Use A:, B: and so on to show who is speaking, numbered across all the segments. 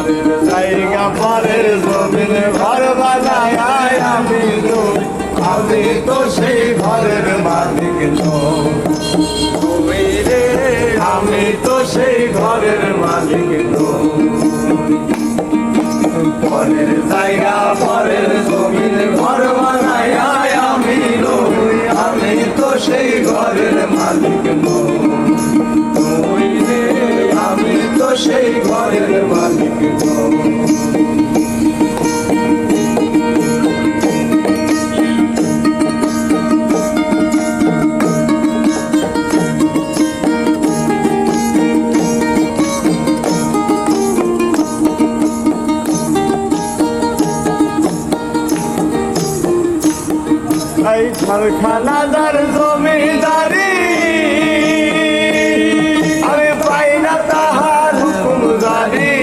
A: পরের জায়গা পরের জমিন ঘর বানায় আমি রই, আমি তো সেই ঘরের মালিক নই। তুমি রে আমি তো সেই ঘরের মালিক নই। পরের জায়গা পরের জমিন ঘর বানায় আমি রই, আমি তো সেই ঘরের মালিক নই। তুমি রে আমি তো সেই ঘরের মালিক নই। এই কারখানাদার জমিদারি আমি পাই না তাহার হুকুম জারি।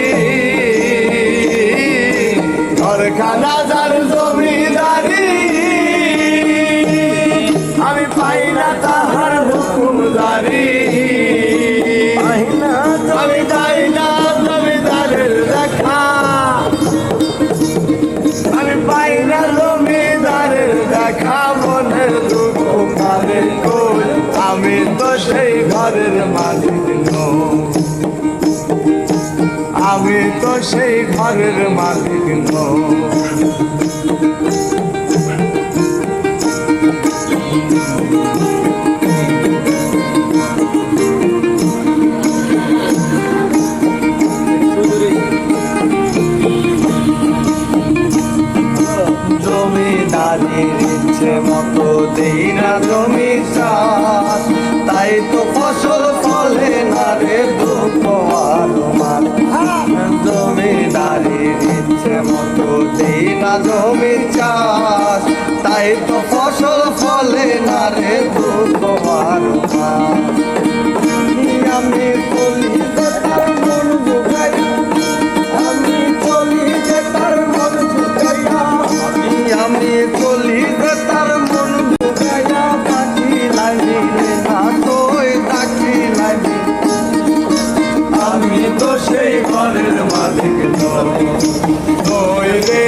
A: কারখানাদার জমিদারি আমি পাই না তাহার হুকুম জারি। আমি পাই না জমিদারের দেখা, আমি পাই না জমিদারের দেখা। মনের দুঃখ কারে কই, আমি তো সেই ঘরের মালিক নই। আমি তো সেই ঘরের মালিক নই। জমিদারির ইচ্ছে মতো দেই না জমি চাষ, তাই তো ফসল ফলে না রে দুঃখ আর মান। জমিদারির ইচ্ছে মতো দেই না জমি চাষ, তাই তো ফসল ফলে না রে দুঃখ আর মান। আমি বলি যে তার মন বুঝাইয়া, আমি বলি যে তার মন বুঝাইয়া, আমি চলি যে তার মন বুঝাইয়া পাখি লাগিলে না তোই তাকি লাগি। আমি তো সেই ঘরের মালিক নই রে,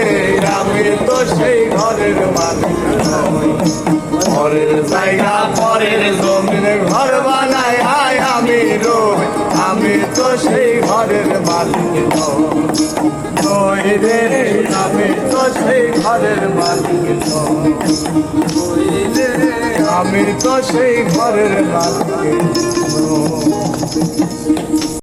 A: আমি তো সেই ঘরের মালিক নই। পরের জায়গা পরের জমিন ঘর বানায় আমি রই, আমি তো সেই ঘরের মালিক নই রে, আমি তো সেই ঘরের মালিক নই রে, আমি তো সেই ঘরের মালিক নই।